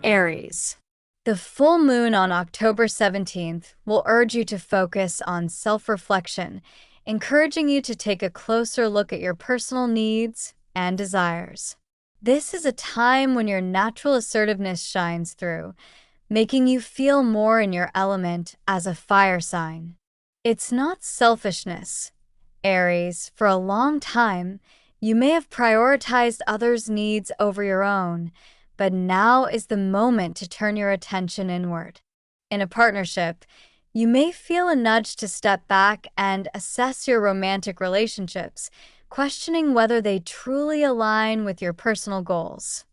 Aries. The full moon on October 17th will urge you to focus on self-reflection, encouraging you to take a closer look at your personal needs and desires. This is a time when your natural assertiveness shines through, making you feel more in your element as a fire sign. It's not selfishness, Aries. For a long time, you may have prioritized others' needs over your own, but now is the moment to turn your attention inward. In a partnership, you may feel a nudge to step back and assess your romantic relationships, questioning whether they truly align with your personal goals.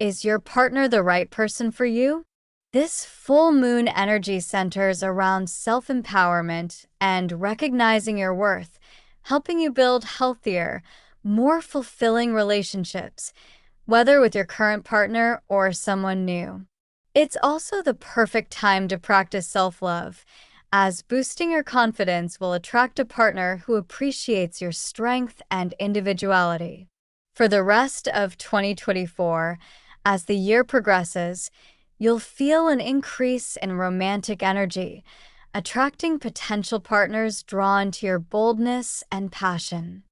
Is your partner the right person for you? This full moon energy centers around self-empowerment and recognizing your worth, helping you build healthier, more fulfilling relationships, whether with your current partner or someone new. It's also the perfect time to practice self-love, as boosting your confidence will attract a partner who appreciates your strength and individuality. For the rest of 2024, as the year progresses, you'll feel an increase in romantic energy, attracting potential partners drawn to your boldness and passion.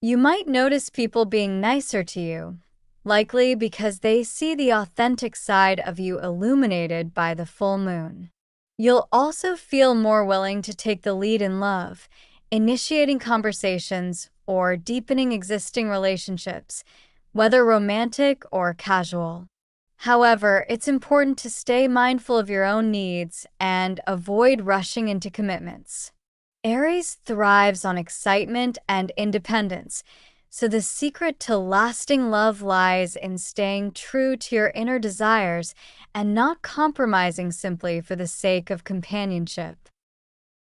You might notice people being nicer to you, likely because they see the authentic side of you illuminated by the full moon. You'll also feel more willing to take the lead in love, initiating conversations or deepening existing relationships, whether romantic or casual. However, it's important to stay mindful of your own needs and avoid rushing into commitments. Aries thrives on excitement and independence, so the secret to lasting love lies in staying true to your inner desires and not compromising simply for the sake of companionship.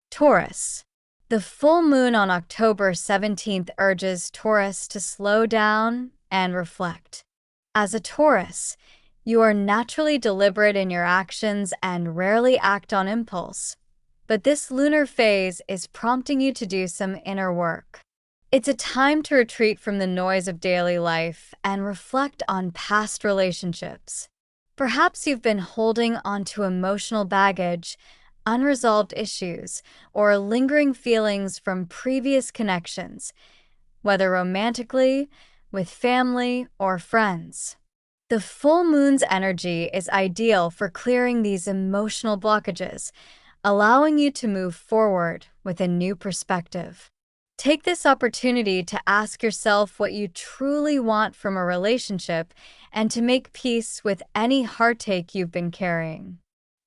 Taurus. The full moon on October 17th urges Taurus to slow down and reflect. As a Taurus, you are naturally deliberate in your actions and rarely act on impulse, but this lunar phase is prompting you to do some inner work. It's a time to retreat from the noise of daily life and reflect on past relationships. Perhaps you've been holding onto emotional baggage, unresolved issues, or lingering feelings from previous connections, whether romantically, with family, or friends. The full moon's energy is ideal for clearing these emotional blockages, allowing you to move forward with a new perspective. Take this opportunity to ask yourself what you truly want from a relationship and to make peace with any heartache you've been carrying.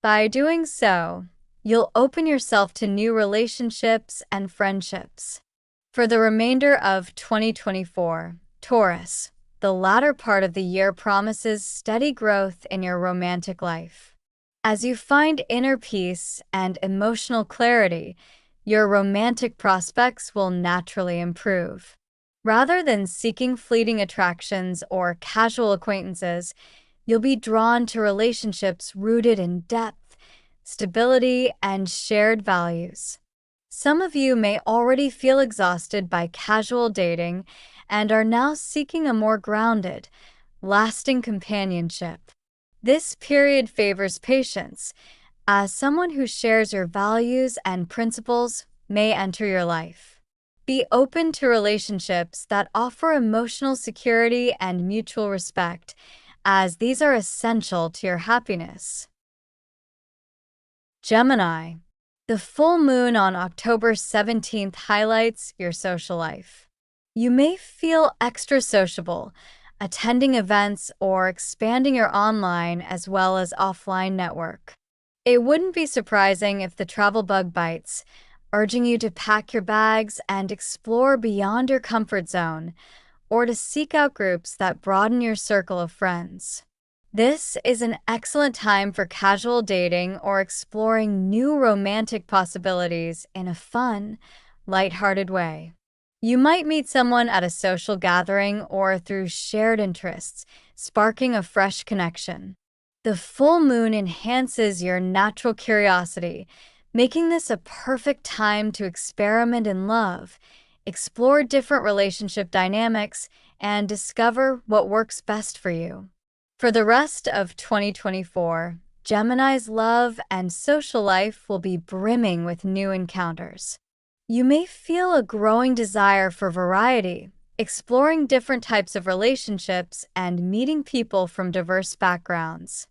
By doing so, you'll open yourself to new relationships and friendships. For the remainder of 2024, Taurus, the latter part of the year promises steady growth in your romantic life. As you find inner peace and emotional clarity, your romantic prospects will naturally improve. Rather than seeking fleeting attractions or casual acquaintances, you'll be drawn to relationships rooted in depth, stability, and shared values. Some of you may already feel exhausted by casual dating and are now seeking a more grounded, lasting companionship. This period favors patience, as someone who shares your values and principles may enter your life. Be open to relationships that offer emotional security and mutual respect, as these are essential to your happiness. Gemini. The full moon on October 17th highlights your social life. You may feel extra sociable, attending events or expanding your online as well as offline network. It wouldn't be surprising if the travel bug bites, urging you to pack your bags and explore beyond your comfort zone, or to seek out groups that broaden your circle of friends. This is an excellent time for casual dating or exploring new romantic possibilities in a fun, lighthearted way. You might meet someone at a social gathering or through shared interests, sparking a fresh connection. The full moon enhances your natural curiosity, making this a perfect time to experiment in love, explore different relationship dynamics, and discover what works best for you. For the rest of 2024, Gemini's love and social life will be brimming with new encounters. You may feel a growing desire for variety, exploring different types of relationships and meeting people from diverse backgrounds.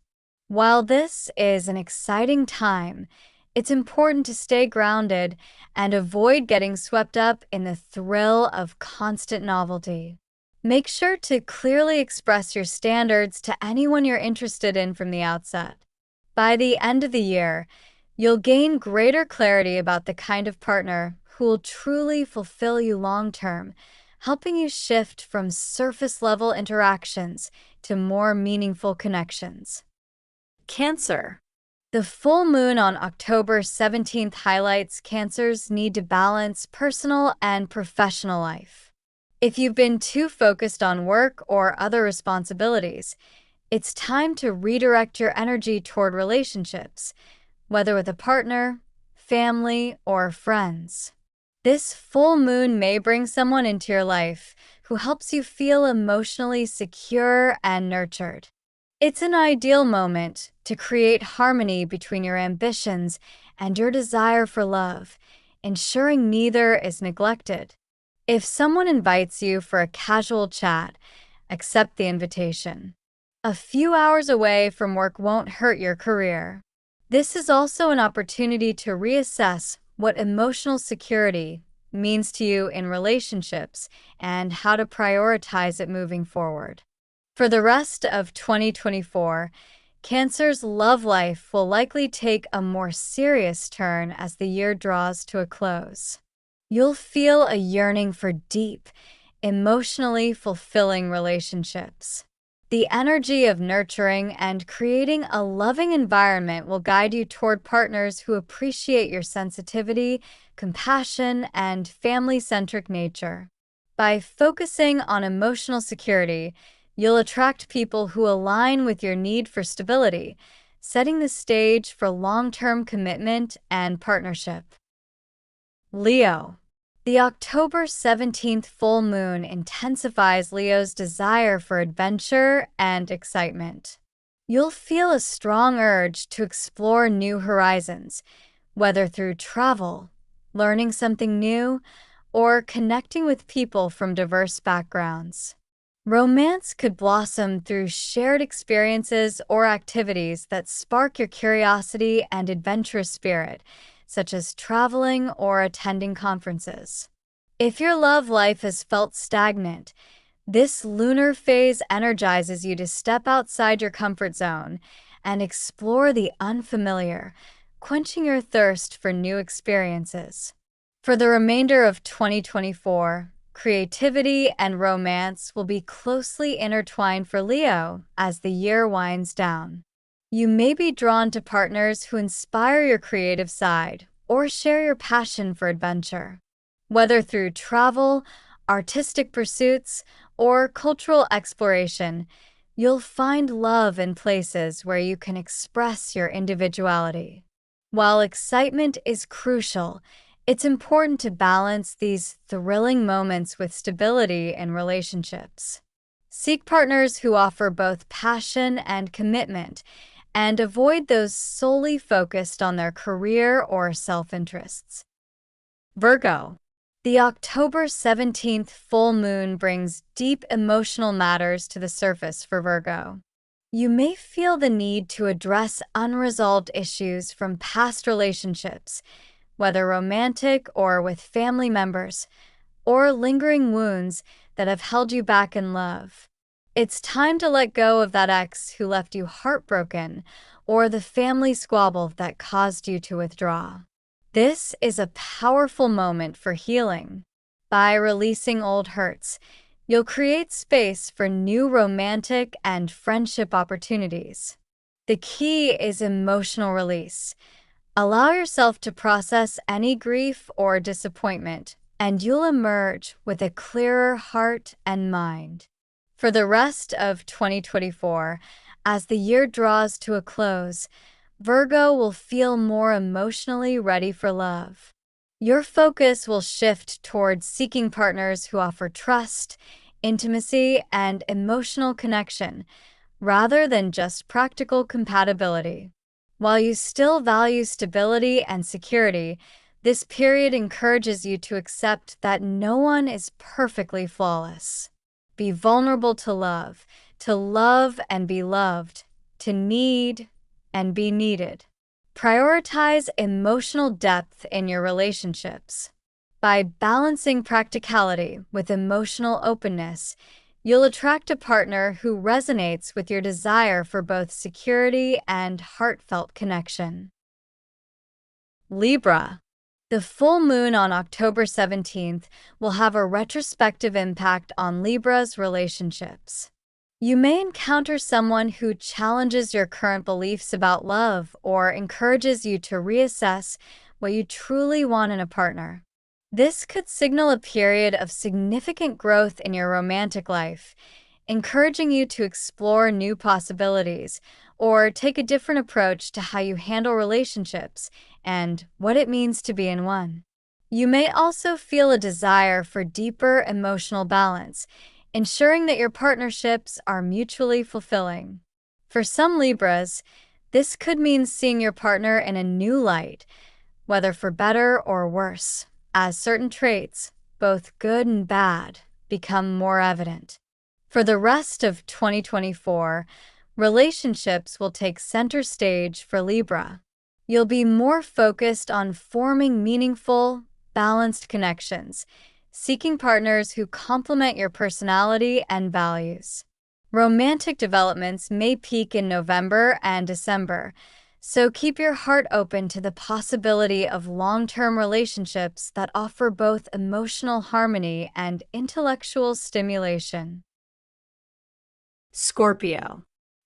While this is an exciting time, it's important to stay grounded and avoid getting swept up in the thrill of constant novelty. Make sure to clearly express your standards to anyone you're interested in from the outset. By the end of the year, you'll gain greater clarity about the kind of partner who will truly fulfill you long-term, helping you shift from surface-level interactions to more meaningful connections. Cancer. The full moon on October 17th highlights Cancer's need to balance personal and professional life. If you've been too focused on work or other responsibilities, it's time to redirect your energy toward relationships, whether with a partner, family, or friends. This full moon may bring someone into your life who helps you feel emotionally secure and nurtured. It's an ideal moment to create harmony between your ambitions and your desire for love, ensuring neither is neglected. If someone invites you for a casual chat, accept the invitation. A few hours away from work won't hurt your career. This is also an opportunity to reassess what emotional security means to you in relationships and how to prioritize it moving forward. For the rest of 2024, Cancer's love life will likely take a more serious turn as the year draws to a close. You'll feel a yearning for deep, emotionally fulfilling relationships. The energy of nurturing and creating a loving environment will guide you toward partners who appreciate your sensitivity, compassion, and family-centric nature. By focusing on emotional security, you'll attract people who align with your need for stability, setting the stage for long-term commitment and partnership. Leo. The October 17th full moon intensifies Leo's desire for adventure and excitement. You'll feel a strong urge to explore new horizons, whether through travel, learning something new, or connecting with people from diverse backgrounds. Romance could blossom through shared experiences or activities that spark your curiosity and adventurous spirit, such as traveling or attending conferences. If your love life has felt stagnant, this lunar phase energizes you to step outside your comfort zone and explore the unfamiliar, quenching your thirst for new experiences. For the remainder of 2024, creativity and romance will be closely intertwined for Leo as the year winds down. You may be drawn to partners who inspire your creative side or share your passion for adventure. Whether through travel, artistic pursuits, or cultural exploration, you'll find love in places where you can express your individuality. While excitement is crucial, it's important to balance these thrilling moments with stability in relationships. Seek partners who offer both passion and commitment, and avoid those solely focused on their career or self-interests. Virgo. The October 17th full moon brings deep emotional matters to the surface for Virgo. You may feel the need to address unresolved issues from past relationships, whether romantic or with family members, or lingering wounds that have held you back in love. It's time to let go of that ex who left you heartbroken or the family squabble that caused you to withdraw. This is a powerful moment for healing. By releasing old hurts, you'll create space for new romantic and friendship opportunities. The key is emotional release. Allow yourself to process any grief or disappointment and you'll emerge with a clearer heart and mind. For the rest of 2024, as the year draws to a close, Virgo will feel more emotionally ready for love. Your focus will shift towards seeking partners who offer trust, intimacy, and emotional connection, rather than just practical compatibility. While you still value stability and security, this period encourages you to accept that no one is perfectly flawless. Be vulnerable to love and be loved, to need and be needed. Prioritize emotional depth in your relationships. By balancing practicality with emotional openness, you'll attract a partner who resonates with your desire for both security and heartfelt connection. Libra. The full moon on October 17th will have a retrospective impact on Libra's relationships. You may encounter someone who challenges your current beliefs about love or encourages you to reassess what you truly want in a partner. This could signal a period of significant growth in your romantic life, encouraging you to explore new possibilities or take a different approach to how you handle relationships and what it means to be in one. You may also feel a desire for deeper emotional balance, ensuring that your partnerships are mutually fulfilling. For some Libras, this could mean seeing your partner in a new light, whether for better or worse, as certain traits, both good and bad, become more evident. For the rest of 2024, relationships will take center stage for Libra. You'll be more focused on forming meaningful, balanced connections, seeking partners who complement your personality and values. Romantic developments may peak in November and December, so keep your heart open to the possibility of long-term relationships that offer both emotional harmony and intellectual stimulation. Scorpio.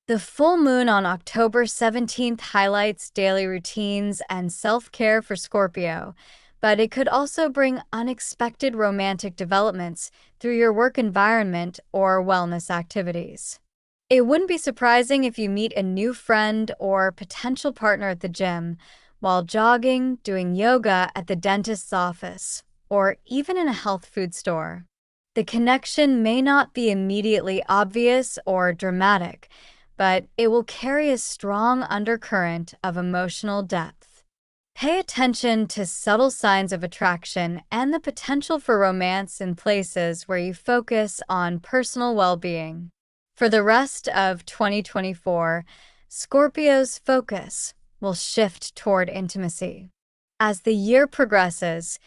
The full moon on October 17th highlights daily routines and self-care for Scorpio, but it could also bring unexpected romantic developments through your work environment or wellness activities. It wouldn't be surprising if you meet a new friend or potential partner at the gym, while jogging, doing yoga at the dentist's office, or even in a health food store. The connection may not be immediately obvious or dramatic, but it will carry a strong undercurrent of emotional depth. Pay attention to subtle signs of attraction and the potential for romance in places where you focus on personal well-being. For the rest of 2024, Scorpio's focus will shift toward intimacy. As the year progresses,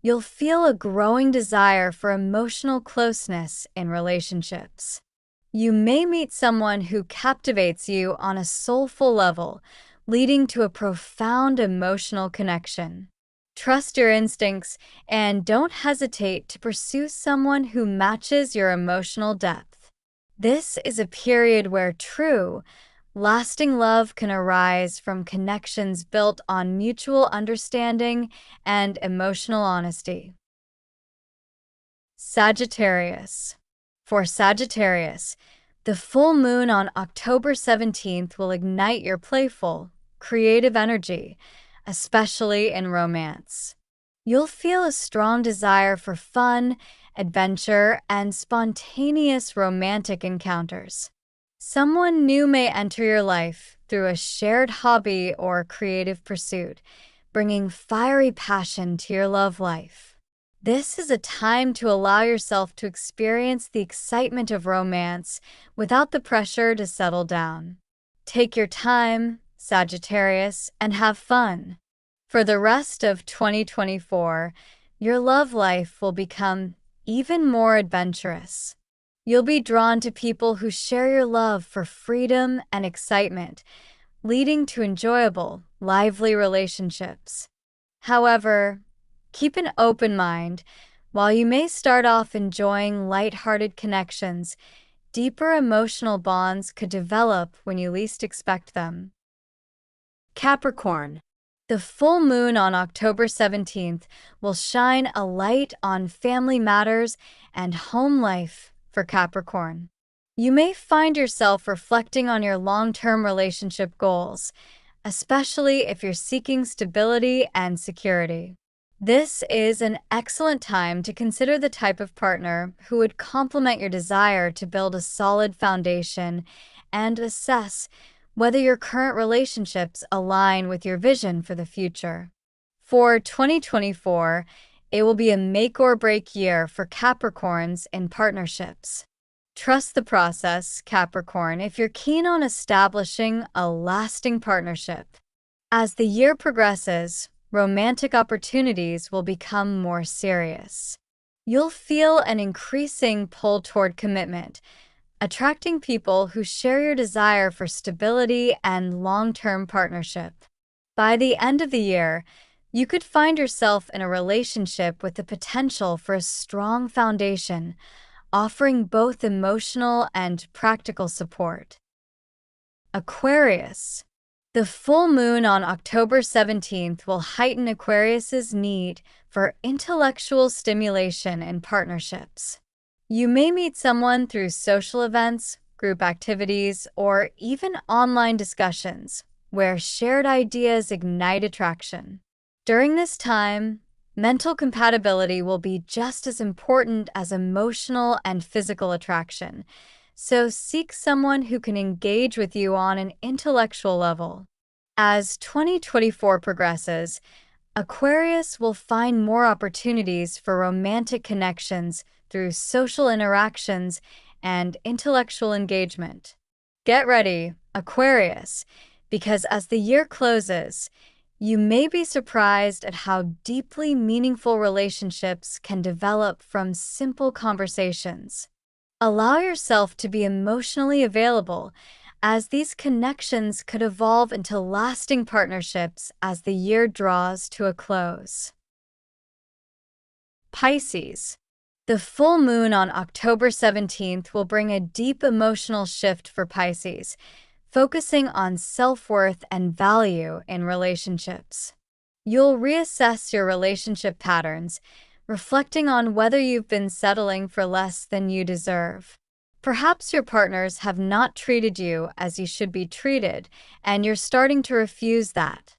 you'll feel a growing desire for emotional closeness in relationships. You may meet someone who captivates you on a soulful level, leading to a profound emotional connection. Trust your instincts and don't hesitate to pursue someone who matches your emotional depth. This is a period where true, lasting love can arise from connections built on mutual understanding and emotional honesty. Sagittarius. For Sagittarius, the full moon on October 17th will ignite your playful, creative energy, especially in romance. You'll feel a strong desire for fun, adventure, and spontaneous romantic encounters. Someone new may enter your life through a shared hobby or creative pursuit, bringing fiery passion to your love life. This is a time to allow yourself to experience the excitement of romance without the pressure to settle down. Take your time, Sagittarius, and have fun. For the rest of 2024, your love life will become even more adventurous. You'll be drawn to people who share your love for freedom and excitement, leading to enjoyable, lively relationships. However, keep an open mind. While you may start off enjoying lighthearted connections, deeper emotional bonds could develop when you least expect them. Capricorn. The full moon on October 17th will shine a light on family matters and home life for Capricorn. You may find yourself reflecting on your long-term relationship goals, especially if you're seeking stability and security. This is an excellent time to consider the type of partner who would complement your desire to build a solid foundation and assess whether your current relationships align with your vision for the future. For 2024, it will be a make or break year for Capricorns in partnerships. Trust the process, Capricorn, if you're keen on establishing a lasting partnership. As the year progresses, romantic opportunities will become more serious. You'll feel an increasing pull toward commitment, attracting people who share your desire for stability and long-term partnership. By the end of the year, you could find yourself in a relationship with the potential for a strong foundation, offering both emotional and practical support. Aquarius. The full moon on October 17th will heighten Aquarius's need for intellectual stimulation in partnerships. You may meet someone through social events, group activities, or even online discussions where shared ideas ignite attraction. During this time, mental compatibility will be just as important as emotional and physical attraction, so seek someone who can engage with you on an intellectual level. As 2024 progresses, Aquarius will find more opportunities for romantic connections through social interactions and intellectual engagement. Get ready, Aquarius, because as the year closes, you may be surprised at how deeply meaningful relationships can develop from simple conversations. Allow yourself to be emotionally available, as these connections could evolve into lasting partnerships as the year draws to a close. Pisces. The full moon on October 17th will bring a deep emotional shift for Pisces, focusing on self-worth and value in relationships. You'll reassess your relationship patterns, reflecting on whether you've been settling for less than you deserve. Perhaps your partners have not treated you as you should be treated, and you're starting to refuse that.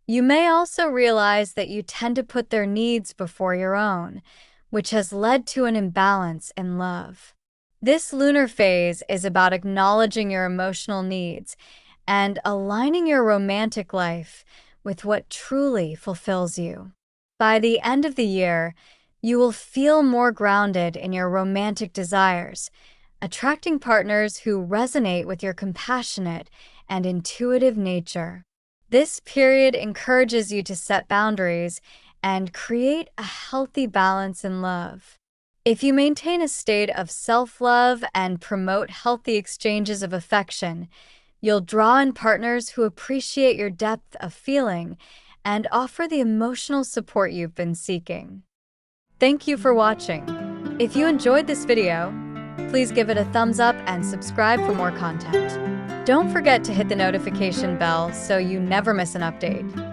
You may also realize that you tend to put their needs before your own, which has led to an imbalance in love. This lunar phase is about acknowledging your emotional needs and aligning your romantic life with what truly fulfills you. By the end of the year, you will feel more grounded in your romantic desires, attracting partners who resonate with your compassionate and intuitive nature. This period encourages you to set boundaries and create a healthy balance in love. If you maintain a state of self-love and promote healthy exchanges of affection, you'll draw in partners who appreciate your depth of feeling and offer the emotional support you've been seeking. Thank you for watching. If you enjoyed this video, please give it a thumbs up and subscribe for more content. Don't forget to hit the notification bell so you never miss an update.